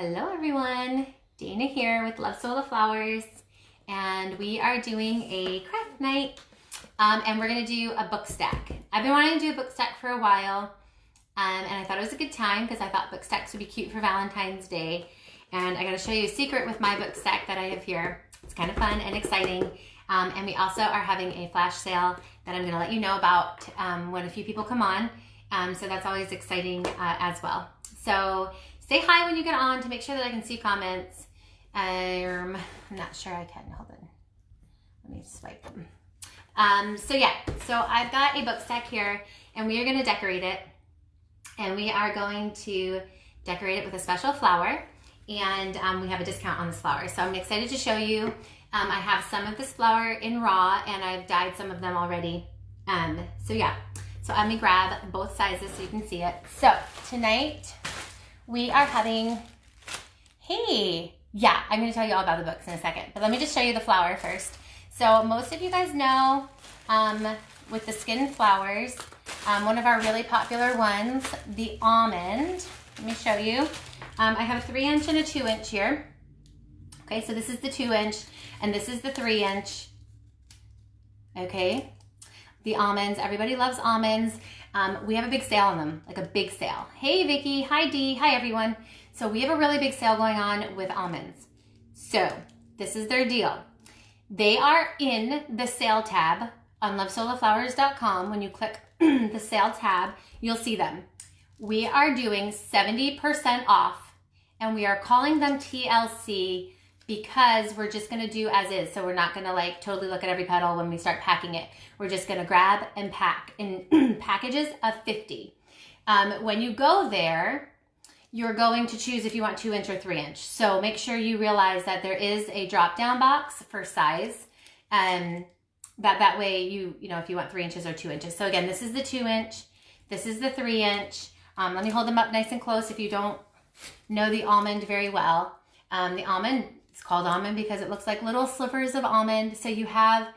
Hello everyone, Dana here with Love Sola Flowers, and we are doing a craft night, and we're going to do a book stack. I've been wanting to do a book stack for a while, and I thought it was a good time because I thought book stacks would be cute for Valentine's Day, and I got to show you a secret with my book stack that I have here. It's kind of fun and exciting, and we also are having a flash sale that I'm going to let you know about when a few people come on, so that's always exciting as well. So say hi when you get on to make sure that I can see comments. I'm not sure I can. Hold on. Let me swipe them. So I've got a book stack here, and we are going to decorate it. And we are going to decorate it with a special flower. And we have a discount on this flower. So I'm excited to show you. I have some of this flower in raw, and I've dyed some of them already. So let me grab both sizes so you can see it. So tonight, we are having, I'm going to tell you all about the books in a second, but let me just show you the flower first. So most of you guys know with the skin flowers, one of our really popular ones, the almond. Let me show you. I have a 3-inch and a 2-inch here. Okay, so this is the 2-inch and this is the 3-inch. Okay, the almonds, everybody loves almonds. We have a big sale on them, like a big sale. Hey Vicky, hi Dee, hi everyone. So we have a really big sale going on with almonds. So this is their deal. They are in the sale tab on lovesolaflowers.com. When you click the sale tab, you'll see them. We are doing 70% off, and we are calling them TLC because we're just gonna do as is. So we're not gonna like totally look at every petal when we start packing it. We're just gonna grab and pack in packages of 50. When you go there, you're going to choose if you want 2-inch or 3-inch. So make sure you realize that there is a drop-down box for size. That way you know if you want 3 inches or 2 inches. So again, this is the 2-inch, this is the 3-inch. Let me hold them up nice and close if you don't know the almond very well. The almond, it's called almond because it looks like little slivers of almond. So you have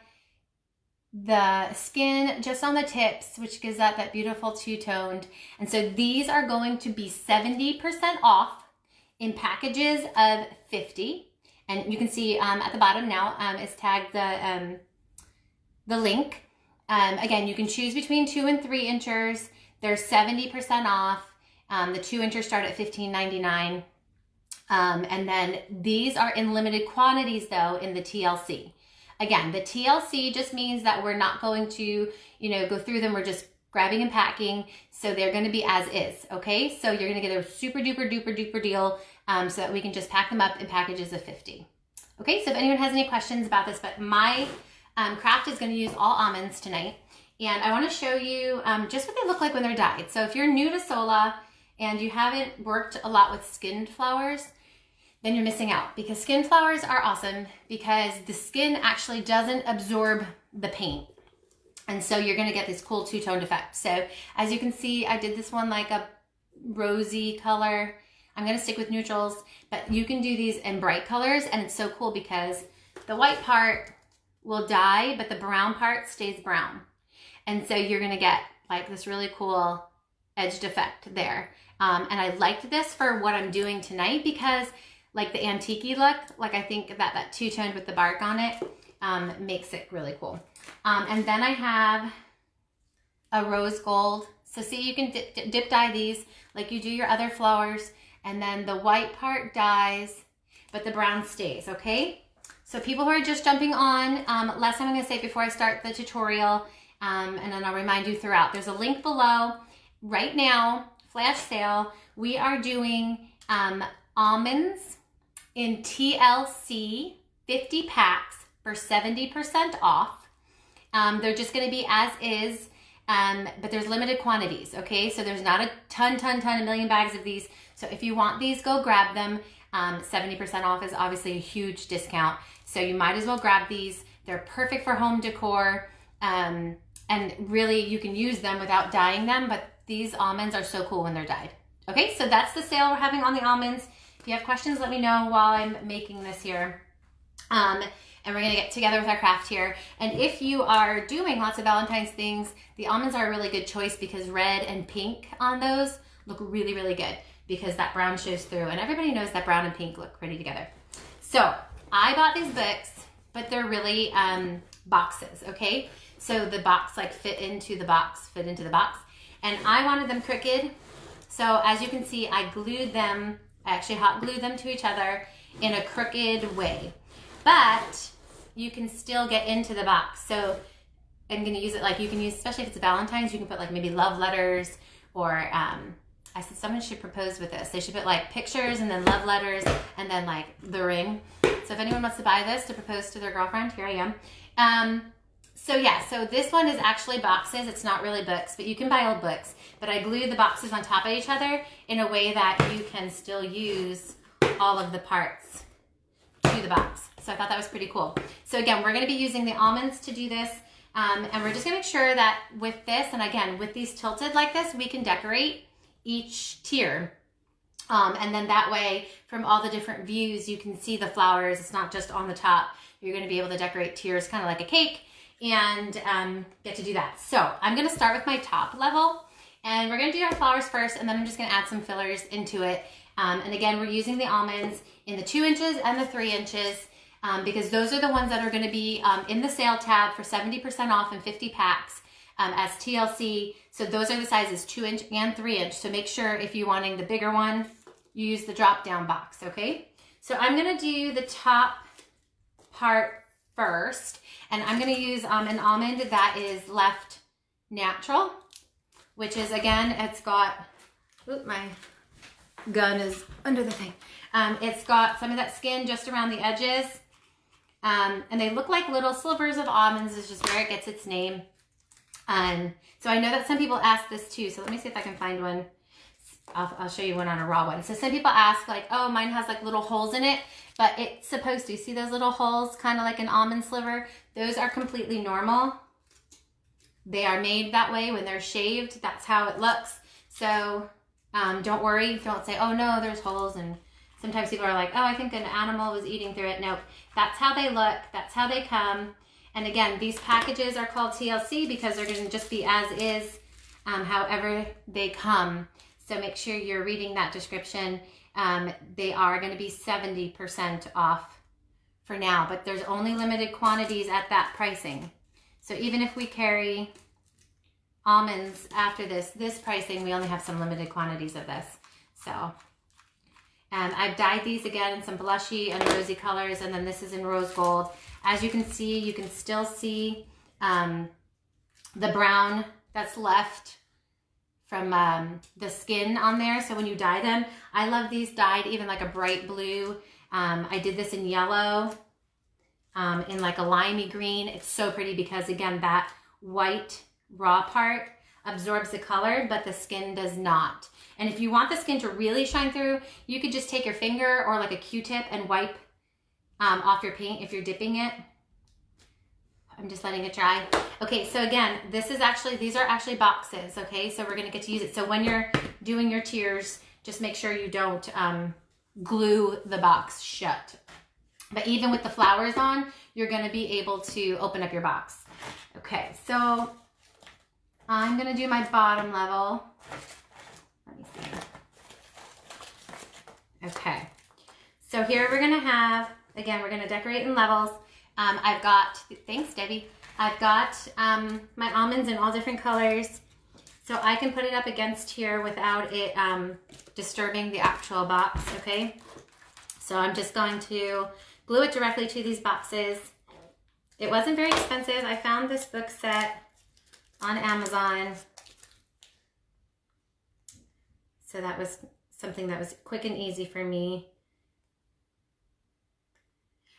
the skin just on the tips, which gives that beautiful two-toned. And so these are going to be 70% off in packages of 50. And you can see at the bottom now is tagged the link. Again, you can choose between 2 and 3 inchers. They're 70% off. The 2 inchers start at $15.99. And then these are in limited quantities though in the TLC. Again, the TLC just means that we're not going to, go through them. We're just grabbing and packing. So they're going to be as is. Okay. So you're going to get a super duper duper duper deal so that we can just pack them up in packages of 50. Okay. So if anyone has any questions about this, but my craft is going to use all almonds tonight. And I want to show you just what they look like when they're dyed. So if you're new to Sola and you haven't worked a lot with skinned flowers, then you're missing out, because skin flowers are awesome because the skin actually doesn't absorb the paint. And so you're gonna get this cool two-toned effect. So as you can see, I did this one like a rosy color. I'm gonna stick with neutrals, but you can do these in bright colors, and it's so cool because the white part will dye, but the brown part stays brown. And so you're gonna get like this really cool edged effect there. And I liked this for what I'm doing tonight because like the antique-y look, like I think that two-toned with the bark on it makes it really cool. And then I have a rose gold. So see, you can dip dye these like you do your other flowers, and then the white part dyes, but the brown stays, okay? So people who are just jumping on, last time I'm gonna say before I start the tutorial, and then I'll remind you throughout, there's a link below. Right now, flash sale, we are doing almonds in TLC 50 packs for 70% off. They're just going to be as is, but there's limited quantities, okay? So there's not a ton, a million bags of these. So if you want these, go grab them. 70% off is obviously a huge discount. So you might as well grab these. They're perfect for home decor. And really you can use them without dyeing them, but these almonds are so cool when they're dyed. Okay, so that's the sale we're having on the almonds. If you have questions, let me know while I'm making this here. And we're gonna get together with our craft here. And if you are doing lots of Valentine's things, the almonds are a really good choice because red and pink on those look really, really good. because that brown shows through, and everybody knows that brown and pink look pretty together. So I bought these books, but they're really boxes, okay? So the box like fit into the box, and I wanted them crooked. So as you can see, I glued them, I actually hot glued them to each other in a crooked way. But you can still get into the box. So I'm gonna use it like you can use, especially if it's Valentine's, you can put like maybe love letters, or I said someone should propose with this. They should put like pictures and then love letters and then like the ring. So if anyone wants to buy this to propose to their girlfriend, here I am. So yeah, so this one is actually boxes. It's not really books, but you can buy old books. But I glued the boxes on top of each other in a way that you can still use all of the parts to the box. So I thought that was pretty cool. So again, we're gonna be using the almonds to do this. And we're just gonna make sure that with this, and again, with these tilted like this, we can decorate each tier. And then that way, from all the different views, you can see the flowers. It's not just on the top. You're gonna be able to decorate tiers kind of like a cake, and get to do that. So I'm gonna start with my top level, and we're gonna do our flowers first, and then I'm just gonna add some fillers into it. And again, we're using the almonds in the 2 inches and the 3 inches, because those are the ones that are gonna be in the sale tab for 70% off and 50 packs as TLC. So those are the sizes 2 inch and 3 inch. So make sure if you're wanting the bigger one, you use the drop down box, okay? So I'm gonna do the top part first, and I'm gonna use an almond that is left natural, which is, again, it's got, oop, my gun is under the thing. It's got some of that skin just around the edges, and they look like little slivers of almonds, is just where it gets its name. So I know that some people ask this too, so let me see if I can find one. I'll show you one on a raw one. So some people ask like, oh, mine has like little holes in it, but it's supposed to. See those little holes, kind of like an almond sliver? Those are completely normal. They are made that way when they're shaved. That's how it looks. So don't worry. Don't say, oh no, there's holes. And sometimes people are like, oh, I think an animal was eating through it. Nope. That's how they look. That's how they come. And again, these packages are called TLC because they're going to just be as is, however they come. So make sure you're reading that description. They are going to be 70% off for now, but there's only limited quantities at that pricing. So even if we carry almonds after this pricing, we only have some limited quantities of this. So I've dyed these again in some blushy and rosy colors, and then this is in rose gold. As you can see, you can still see the brown that's left from the skin on there. So when you dye them, I love these dyed even like a bright blue. I did this in yellow, in like a limey green. It's so pretty because again, that white raw part absorbs the color, but the skin does not. And if you want the skin to really shine through, you could just take your finger or like a Q-tip and wipe off your paint if you're dipping it. I'm just letting it dry. Okay, so again, these are actually boxes, okay? So we're gonna get to use it. So when you're doing your tiers, just make sure you don't glue the box shut. But even with the flowers on, you're gonna be able to open up your box. Okay, so I'm gonna do my bottom level. Let me see. Okay, so here we're gonna have, again, we're gonna decorate in levels. I've got, thanks Debbie, I've got my almonds in all different colors, so I can put it up against here without it disturbing the actual box, okay? So I'm just going to glue it directly to these boxes. It wasn't very expensive. I found this book set on Amazon, so that was something that was quick and easy for me.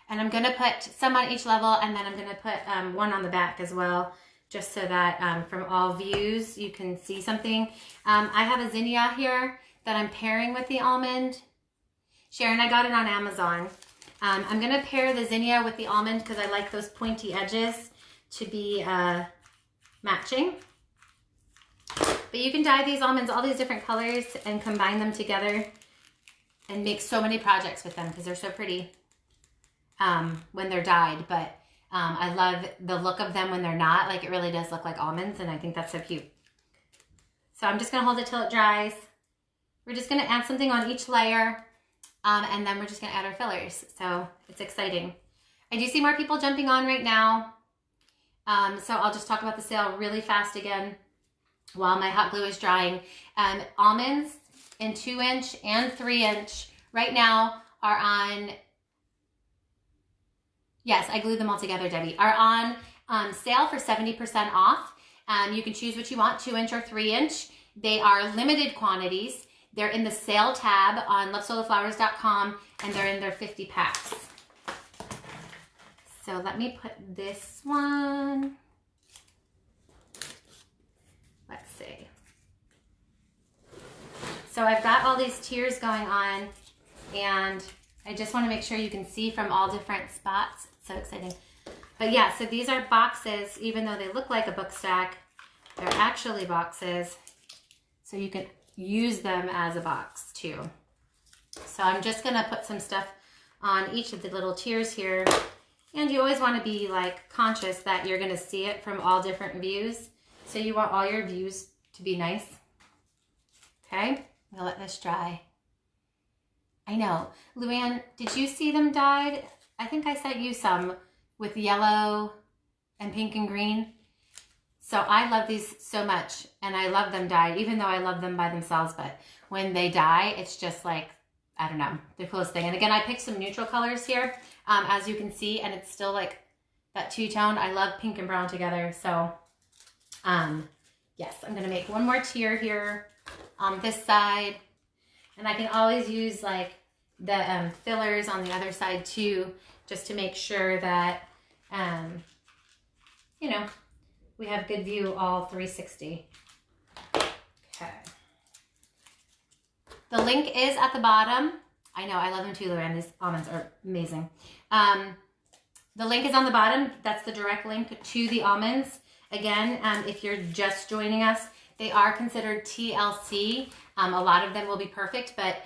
And I'm gonna put some on each level, and then I'm gonna put one on the back as well, just so that from all views you can see something. I have a zinnia here that I'm pairing with the almond. Sharon, I got it on Amazon. I'm gonna pair the zinnia with the almond because I like those pointy edges to be matching. But you can dye these almonds all these different colors and combine them together and make so many projects with them because they're so pretty when they're dyed. But I love the look of them when they're not. Like, it really does look like almonds, and I think that's so cute. So I'm just gonna hold it till it dries, we're just gonna add something on each layer, and then we're just gonna add our fillers. So it's exciting. I do see more people jumping on right now. So I'll just talk about the sale really fast again while my hot glue is drying. Almonds in 2-inch and 3-inch right now are on, yes, I glued them all together, Debbie, are on sale for 70% off. You can choose what you want, 2-inch or 3-inch. They are limited quantities. They're in the sale tab on lovesoloflowers.com, and they're in their 50 packs. So let me put this one, let's see. So I've got all these tiers going on, and I just want to make sure you can see from all different spots. It's so exciting. But yeah, so these are boxes, even though they look like a book stack, they're actually boxes. So you can use them as a box too. So I'm just gonna put some stuff on each of the little tiers here. And you always want to be like conscious that you're gonna see it from all different views. So you want all your views to be nice. Okay, I'm gonna let this dry. I know, Luann, did you see them dyed? I think I sent you some with yellow and pink and green. So I love these so much, and I love them dyed, even though I love them by themselves, but when they dye, it's just like, I don't know, the coolest thing. And again, I picked some neutral colors here, as you can see, and it's still like that two-tone. I love pink and brown together. So yes, I'm gonna make one more tier here on this side, and I can always use like the fillers on the other side too, just to make sure that, you know, we have good view all 360. Okay. The link is at the bottom. I know, I love them too, Luann. These almonds are amazing. The link is on the bottom. That's the direct link to the almonds. Again, if you're just joining us, they are considered TLC. A lot of them will be perfect, but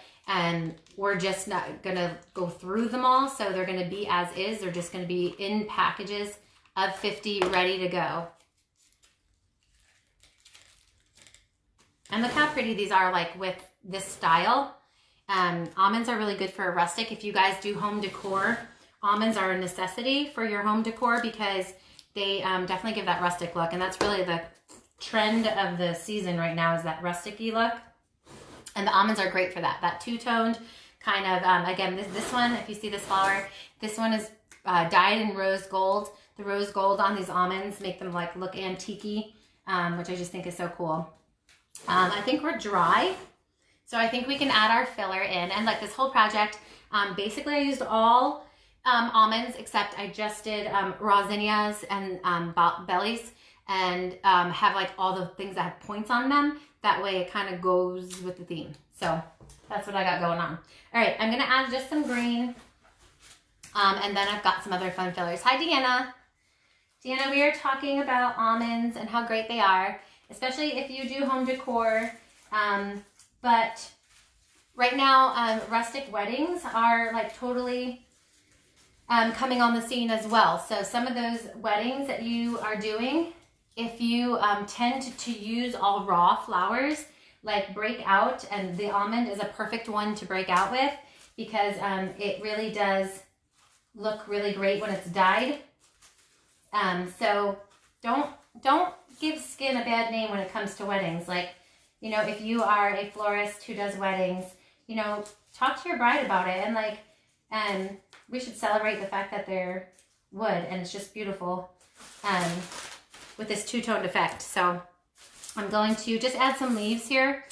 we're just not gonna go through them all. So they're gonna be as is. They're just gonna be in packages of 50 ready to go. And look how pretty these are, like with this style. Almonds are really good for a rustic. If you guys do home decor, almonds are a necessity for your home decor because they definitely give that rustic look. And that's really the trend of the season right now, is that rustic-y look. And the almonds are great for that. That two-toned kind of, again, this one, if you see this flower, this one is dyed in rose gold. The rose gold on these almonds make them like look antique-y, which I just think is so cool. I think we're dry, so I think we can add our filler in. And like this whole project, basically I used all almonds, except I just did raw zinnias and bellies, and have like all the things that have points on them. That way it kind of goes with the theme. So that's what I got going on. All right, I'm gonna add just some green, and then I've got some other fun fillers. Hi, Deanna. Deanna, we are talking about almonds and how great they are, especially if you do home decor. But right now, rustic weddings are like totally coming on the scene as well. So some of those weddings that you are doing, if you tend to use all raw flowers, like break out, and the almond is a perfect one to break out with because it really does look really great when it's dyed. So don't give skin a bad name when it comes to weddings. Like, you know, if you are a florist who does weddings, you know, talk to your bride about it, and like, we should celebrate the fact that they're wood and it's just beautiful with this two-toned effect. So I'm going to just add some leaves here,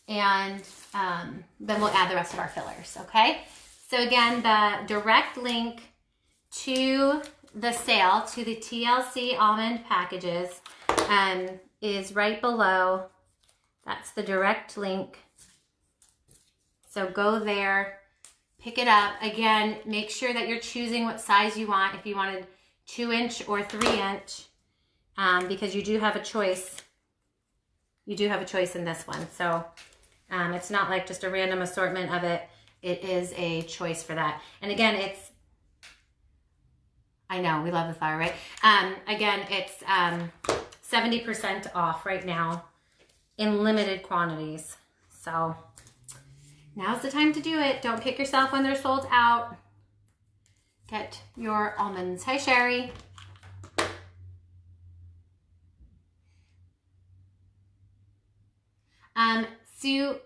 and then we'll add the rest of our fillers, okay? So again, the direct link to the sale, to the TLC almond packages, is right below. That's the direct link. So go there, pick it up. Again, make sure that you're choosing what size you want. If you wanted 2-inch or 3-inch, because you do have a choice. You do have a choice in this one. So it's not like just a random assortment of it. It is a choice for that. And again, it's, I know, we love the flower, right? Again, it's 70% off right now in limited quantities. So Now's the time to do it. Don't kick yourself when they're sold out. Get your almonds. Hi, Sherry. Sue,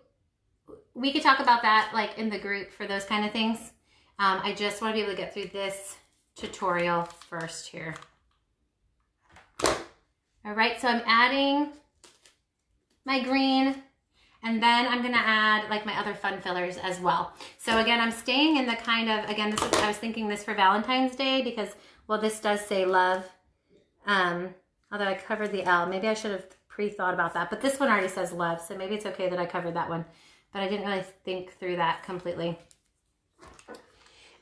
we could talk about that like in the group for those kind of things. I just want to be able to get through this tutorial first here. All right, so I'm adding my green, and then I'm gonna add like my other fun fillers as well. So again, I'm staying in the kind of, again, this is, I was thinking this for Valentine's Day because, well, this does say love. Although I covered the L, maybe I should have pre-thought about that, but this one already says love, so maybe it's okay that I covered that one, but I didn't really think through that completely.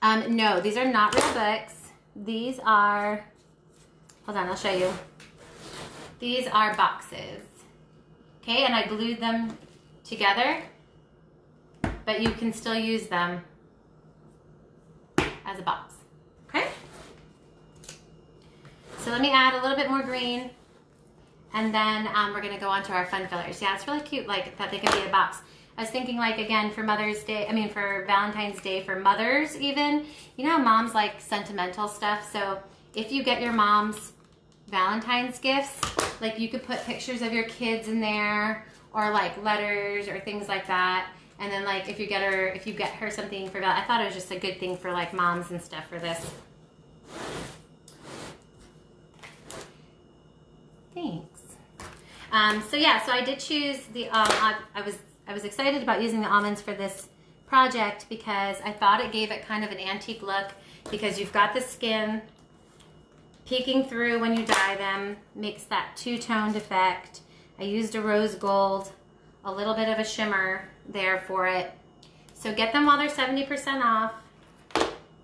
No, these are not real books. These are, hold on, I'll show you. These are boxes, okay, and I glued them together, but you can still use them as a box, okay? So let me add a little bit more green, and then we're gonna go on to our fun fillers. Yeah, it's really cute, like that they can be a box. I was thinking like, again, for Mother's Day, I mean for Valentine's Day, for mothers even, you know how moms like sentimental stuff, so if you get your mom's Valentine's gifts, like you could put pictures of your kids in there, or like letters or things like that, and then like if you get her something for I thought it was just a good thing for like moms and stuff for this. Thanks. So yeah, so I did choose the, I was excited about using the almonds for this project because I thought it gave it kind of an antique look, because you've got the skin peeking through when you dye them, makes that two-toned effect. I used a rose gold, a little bit of a shimmer there for it. So get them while they're 70% off.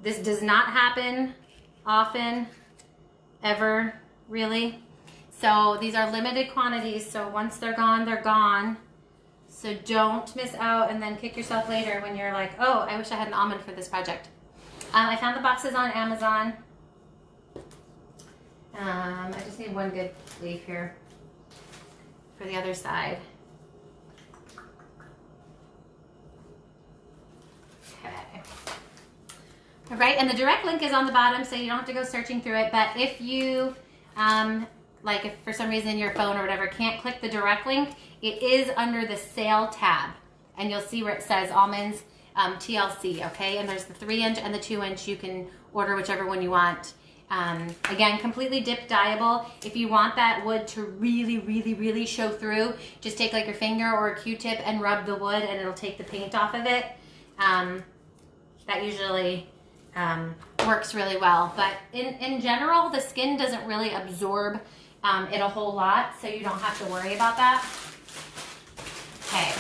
This does not happen often, ever, really. So these are limited quantities, so once they're gone, they're gone. So don't miss out and then kick yourself later when you're like, oh, I wish I had an almond for this project. I found the boxes on Amazon. I just need one good leaf here for the other side. Okay. All right, and the direct link is on the bottom, so you don't have to go searching through it. But if you, like if for some reason your phone or whatever can't click the direct link, it is under the sale tab. And you'll see where it says almonds TLC, okay? And there's the 3-inch and the 2-inch. You can order whichever one you want. Again, completely dip dyeable. If you want that wood to really, really, really show through, just take like your finger or a Q-tip and rub the wood and it'll take the paint off of it. That usually works really well. But in general, the skin doesn't really absorb it a whole lot, so you don't have to worry about that. Okay,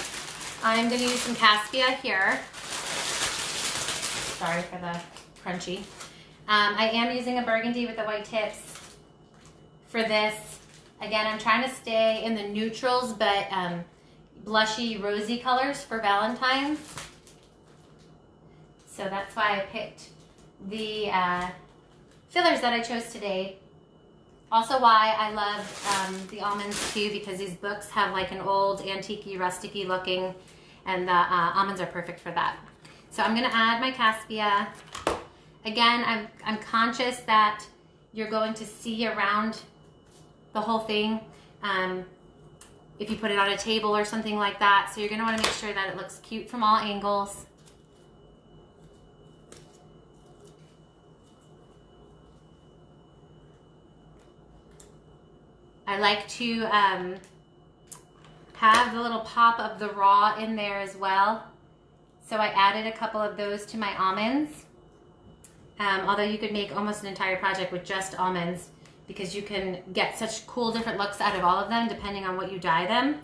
I'm gonna use some Caspia here. Sorry for the crunchy. I am using a burgundy with the white tips for this. Again, I'm trying to stay in the neutrals, but blushy, rosy colors for Valentine's. So that's why I picked the fillers that I chose today. Also why I love the almonds too, because these books have like an old, antique-y, rustic-y looking, and the almonds are perfect for that. So I'm gonna add my Caspia. Again, I'm conscious that you're going to see around the whole thing if you put it on a table or something like that. So you're gonna wanna make sure that it looks cute from all angles. I like to have the little pop of the raw in there as well. So I added a couple of those to my almonds. Although you could make almost an entire project with just almonds, because you can get such cool different looks out of all of them depending on what you dye them,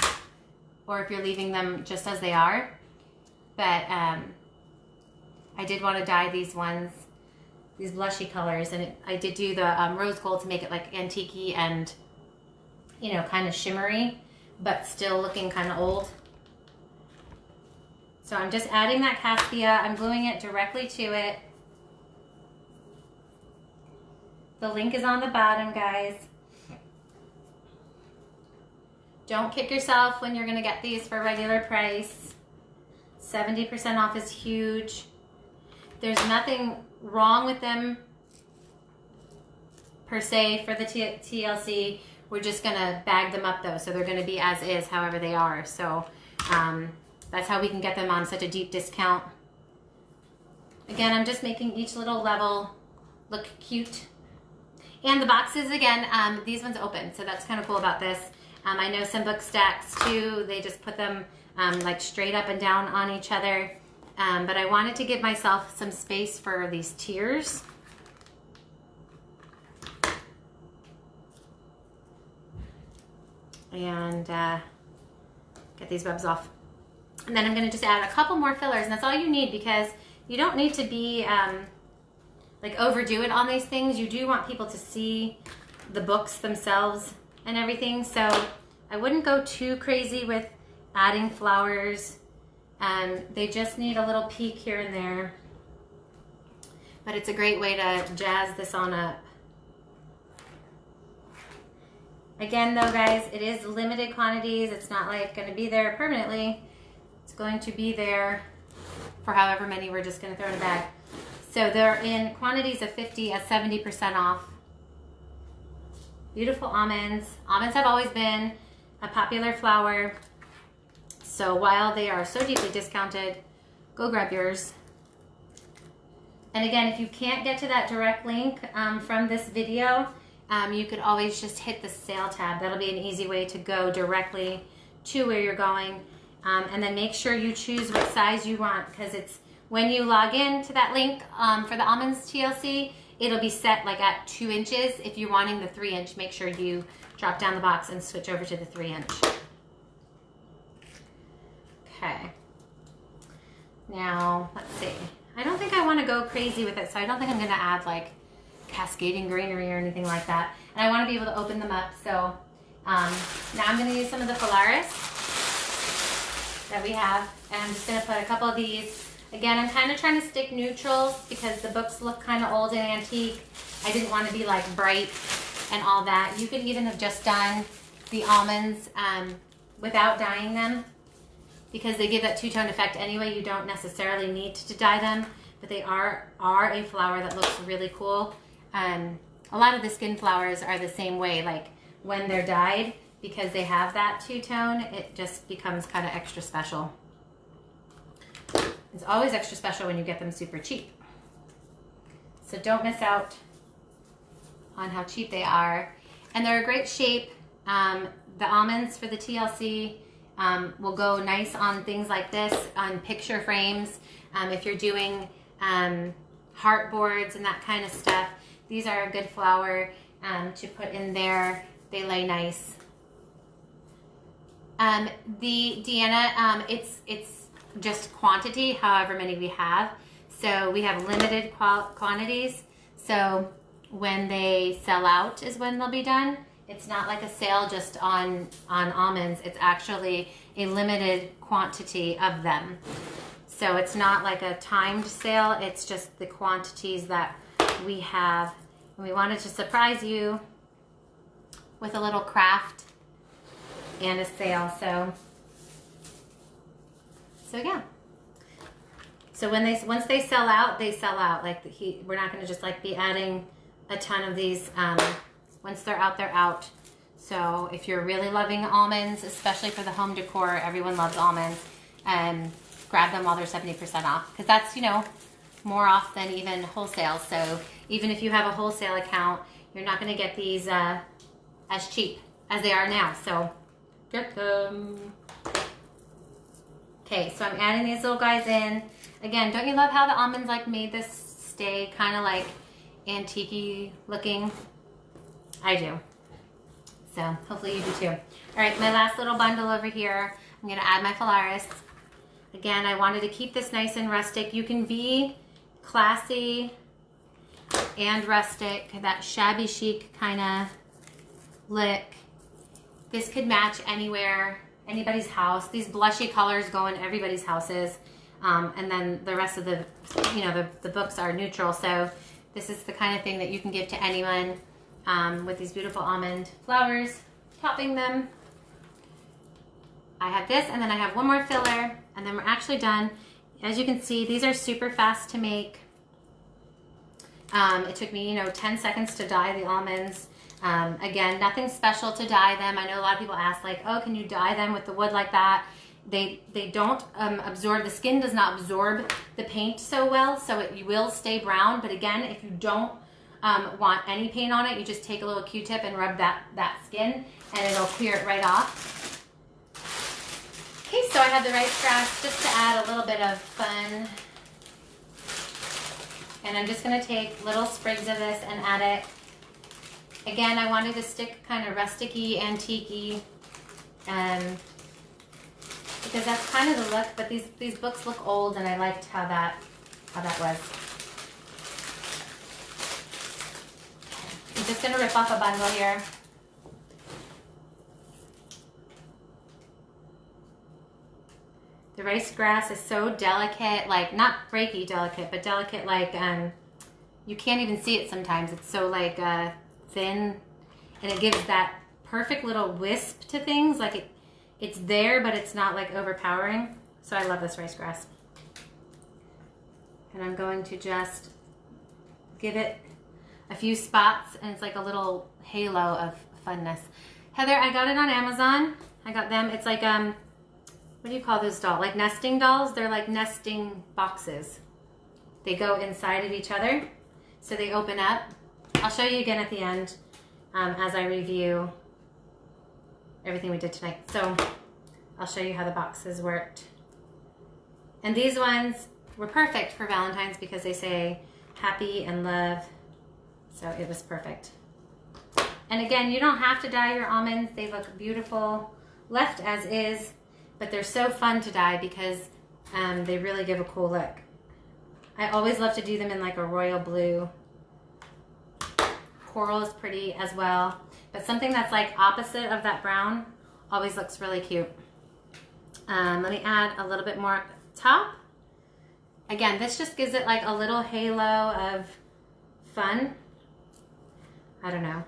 or if you're leaving them just as they are. But I did want to dye these ones, these blushy colors, and I did do the rose gold to make it like antique-y and, you know, kind of shimmery, but still looking kind of old. So I'm just adding that Caspia. I'm gluing it directly to it. The link is on the bottom, guys. Don't kick yourself when you're gonna get these for regular price. 70% off is huge. There's nothing wrong with them per se for the TLC. We're just gonna bag them up though, so they're gonna be as is, however they are. So that's how we can get them on such a deep discount. Again, I'm just making each little level look cute. And the boxes, again, these ones open, so that's kind of cool about this. I know some book stacks too, they just put them like straight up and down on each other. But I wanted to give myself some space for these tiers. And get these webs off. And then I'm gonna just add a couple more fillers, and that's all you need, because you don't need to be like overdo it on these things. You do want people to see the books themselves and everything, so I wouldn't go too crazy with adding flowers. They just need a little peek here and there, but it's a great way to jazz this on up. Again though, guys, it is limited quantities. It's not like going to be there permanently. It's going to be there for however many we're just going to throw in a bag. So they're in quantities of 50 at 70% off. Beautiful almonds. Almonds have always been a popular flower. So while they are so deeply discounted, go grab yours. And again, if you can't get to that direct link from this video, you could always just hit the sale tab. That'll be an easy way to go directly to where you're going. And then make sure you choose what size you want, because it's when you log in to that link for the Almonds TLC, it'll be set like at 2 inches. If you're wanting the 3-inch, make sure you drop down the box and switch over to the 3-inch. Okay. Now, let's see. I don't think I want to go crazy with it, so I don't think I'm going to add like cascading greenery or anything like that. And I want to be able to open them up, so now I'm going to use some of the Phalaris that we have, and I'm just going to put a couple of these. Again, I'm kind of trying to stick neutrals because the books look kind of old and antique. I didn't want to be like bright and all that. You could even have just done the almonds without dyeing them, because they give that two-tone effect anyway. You don't necessarily need to dye them, but they are a flower that looks really cool. A lot of the skin flowers are the same way, like when they're dyed, because they have that two-tone, it just becomes kind of extra special. It's always extra special when you get them super cheap. So don't miss out on how cheap they are. And they're a great shape. The almonds for the TLC will go nice on things like this, on picture frames. If you're doing heart boards and that kind of stuff, these are a good flower to put in there. They lay nice. The Deanna, it's just quantity, however many we have. So we have limited quantities. So when they sell out is when they'll be done. It's not like a sale just on almonds. It's actually a limited quantity of them. So it's not like a timed sale. It's just the quantities that we have. And we wanted to surprise you with a little craft and a sale. So yeah. So once they sell out, they sell out. Like we're not going to just like be adding a ton of these. Once they're out, they're out. So if you're really loving almonds, especially for the home decor, everyone loves almonds, grab them while they're 70% off, because that's, you know, more off than even wholesale. So even if you have a wholesale account, you're not going to get these as cheap as they are now. So get them. Okay, so I'm adding these little guys in. Again, don't you love how the almonds like made this stay kind of like antique-y looking? I do. So hopefully you do too. All right, my last little bundle over here. I'm gonna add my Phalaris. Again, I wanted to keep this nice and rustic. You can be classy and rustic, that shabby chic kind of look. This could match anywhere, anybody's house. These blushy colors go in everybody's houses. And then the rest of the, you know, the books are neutral. So this is the kind of thing that you can give to anyone with these beautiful almond flowers, topping them. I have this, and then I have one more filler, And then we're actually done. As you can see, these are super fast to make. It took me, 10 seconds to dye the almonds. Again, nothing special to dye them. I know a lot of people ask like, oh, can you dye them with the wood like that? They don't absorb, the skin does not absorb the paint so well, so you will stay brown. But again, if you don't want any paint on it, you just take a little Q-tip and rub that skin and it'll clear it right off. Okay, so I have the rice grass just to add a little bit of fun. And I'm just gonna take little sprigs of this and add it. Again, I wanted to stick kind of rustic-y, antique-y, because that's kind of the look, but these books look old and I liked how that was. I'm just gonna rip off a bundle here. The rice grass is so delicate, like not breaky delicate, but delicate like you can't even see it sometimes. It's so like thin, and it gives that perfect little wisp to things. Like it's there, but it's not like overpowering. So I love this rice grass. And I'm going to just give it a few spots, and it's like a little halo of funness. Heather, I got it on Amazon. I got them. It's like what do you call those dolls? Like nesting dolls? They're like nesting boxes. They go inside of each other, so they open up. I'll show you again at the end as I review everything we did tonight. So I'll show you how the boxes worked. And these ones were perfect for Valentine's because they say happy and love. So it was perfect. And again, you don't have to dye your almonds. They look beautiful left as is. But they're so fun to dye because they really give a cool look. I always love to do them in like a royal blue. Coral is pretty as well. But something that's like opposite of that brown always looks really cute. Let me add a little bit more at the top. Again, this just gives it like a little halo of fun. I don't know.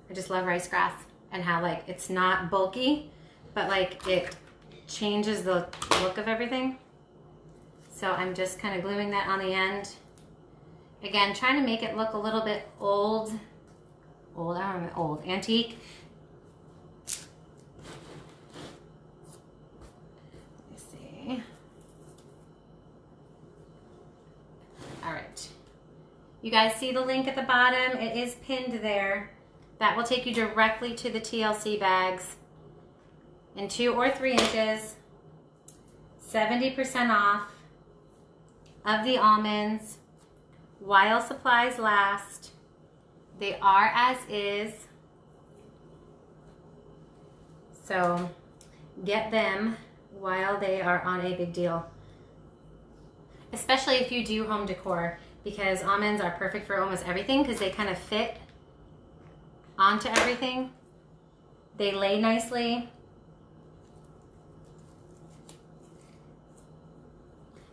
I just love rice grass and how like it's not bulky, but like it changes the look of everything. So I'm just kind of gluing that on the end. Again, trying to make it look a little bit antique. Let me see. All right. You guys see the link at the bottom? It is pinned there. That will take you directly to the TLC bags in 2 or 3 inches, 70% off of the almonds while supplies last. They are as is, so get them while they are on a big deal, especially if you do home decor, because almonds are perfect for almost everything because they kind of fit onto everything. They lay nicely.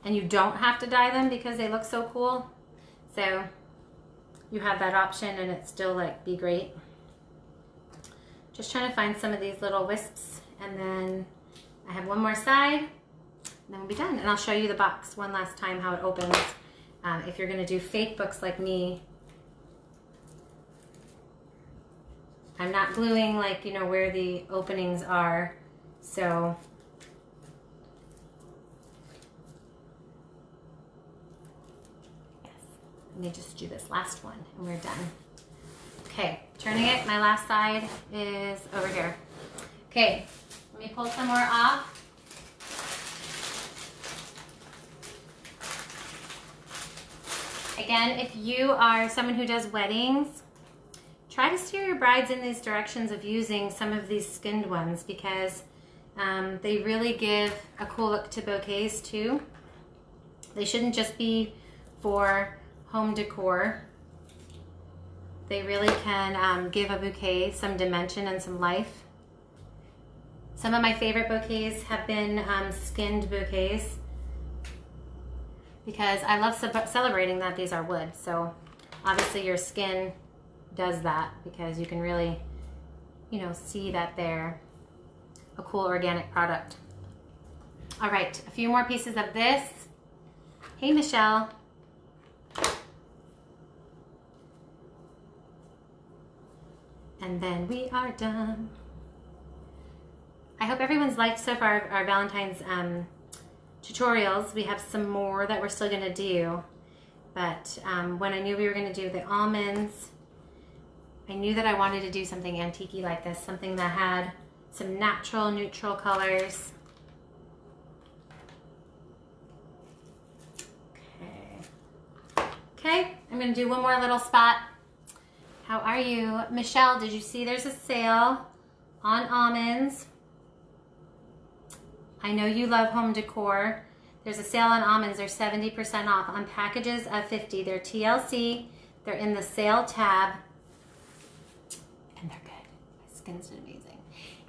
And you don't have to dye them because they look so cool. So you have that option and it still like be great. Just trying to find some of these little wisps, and then I have one more side and then we'll be done. And I'll show you the box one last time how it opens. If you're gonna do fake books like me, I'm not gluing like, where the openings are. So let me just do this last one and we're done. Okay, turning it, my last side is over here. Okay, let me pull some more off. Again, if you are someone who does weddings, try to steer your brides in these directions of using some of these skinned ones because they really give a cool look to bouquets too. They shouldn't just be for home decor. They really can give a bouquet some dimension and some life. Some of my favorite bouquets have been skinned bouquets because I love celebrating that these are wood. So obviously your skin does that because you can really, see that they're a cool organic product. All right, a few more pieces of this. Hey, Michelle. And then we are done. I hope everyone's liked so far our Valentine's tutorials. We have some more that we're still gonna do. But when I knew we were gonna do the almonds, I knew that I wanted to do something antique-y like this, something that had some natural, neutral colors. Okay, I'm gonna do one more little spot. How are you? Michelle, did you see there's a sale on almonds? I know you love home decor. There's a sale on almonds. They're 70% off on packages of 50. They're TLC. They're in the sale tab. And they're good. My skin's amazing.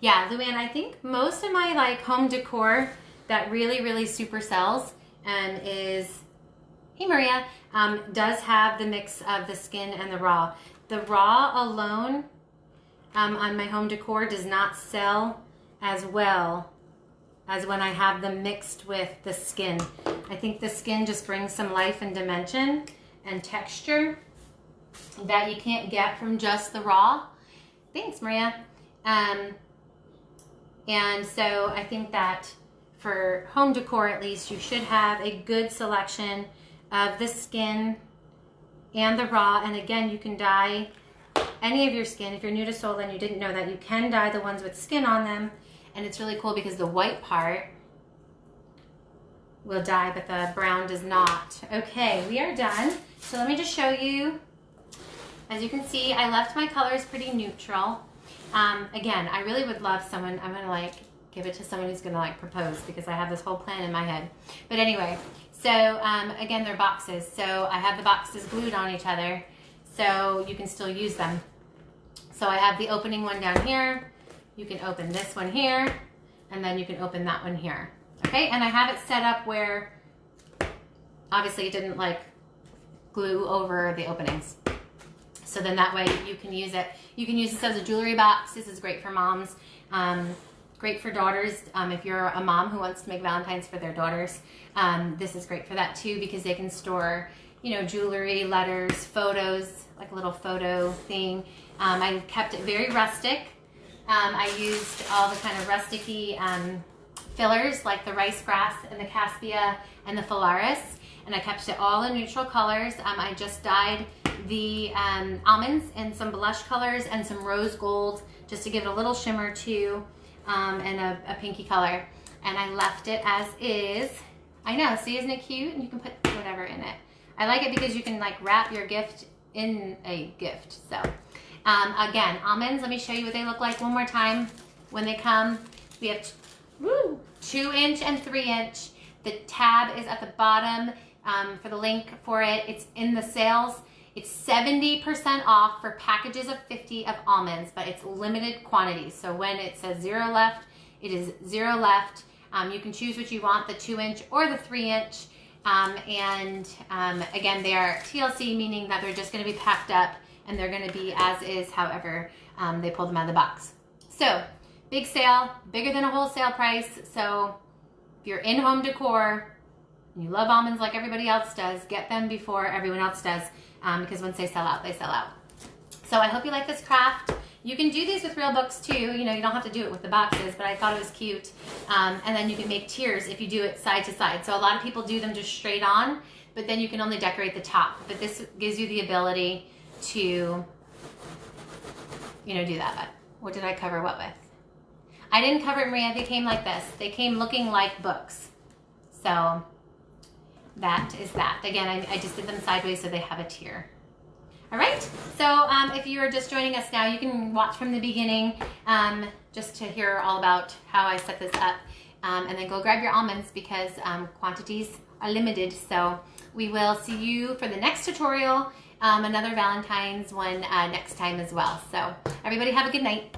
Yeah, Luann, I think most of my like home decor that really, really super sells is, hey Maria, does have the mix of the skin and the raw. The raw alone on my home decor does not sell as well as when I have them mixed with the skin. I think the skin just brings some life and dimension and texture that you can't get from just the raw. Thanks, Maria. And so I think that for home decor at least, you should have a good selection of the skin and the raw. And again, you can dye any of your skin. If you're new to Sola and you didn't know that, you can dye the ones with skin on them. And it's really cool because the white part will dye, but the brown does not. Okay, we are done. So let me just show you. As you can see, I left my colors pretty neutral. Again, I really would love someone, I'm gonna like give it to someone who's gonna like propose because I have this whole plan in my head. But anyway, so again, they're boxes. So I have the boxes glued on each other so you can still use them. So I have the opening one down here. You can open this one here, and then you can open that one here. Okay, and I have it set up where obviously it didn't like glue over the openings. So then that way you can use it. You can use this as a jewelry box. This is great for moms. Great for daughters. If you're a mom who wants to make Valentines for their daughters, this is great for that too because they can store, you know, jewelry, letters, photos, like a little photo thing. I kept it very rustic. I used all the kind of rustic-y fillers like the rice grass and the Caspia and the Phalaris, and I kept it all in neutral colors. I just dyed the almonds in some blush colors and some rose gold just to give it a little shimmer too, and a pinky color. And I left it as is. I know, see, isn't it cute? And you can put whatever in it. I like it because you can like wrap your gift in a gift. So again, almonds, let me show you what they look like one more time when they come. We have 2-inch and 3-inch. The tab is at the bottom for the link for it. It's in the sales. It's 70% off for packages of 50 of almonds, but it's limited quantities. So when it says 0 left, it is 0 left. You can choose what you want, the 2-inch or the 3-inch. Again, they are TLC, meaning that they're just gonna be packed up and they're gonna be as is, however they pull them out of the box. So, big sale, bigger than a wholesale price. So if you're in home decor and you love almonds like everybody else does, get them before everyone else does, because once they sell out, they sell out. So I hope you like this craft. You can do these with real books too. You know, you don't have to do it with the boxes, but I thought it was cute. And then you can make tiers if you do it side to side. So a lot of people do them just straight on, but then you can only decorate the top. But this gives you the ability to, you know, do that. But what did I cover what with? I didn't cover it, Maria. They came like this. They came looking like books. So that is that. Again, I just did them sideways so they have a tier. All right, so if you're just joining us now, you can watch from the beginning just to hear all about how I set this up. And then go grab your almonds because quantities are limited. So we will see you for the next tutorial, another Valentine's one next time as well. So everybody have a good night.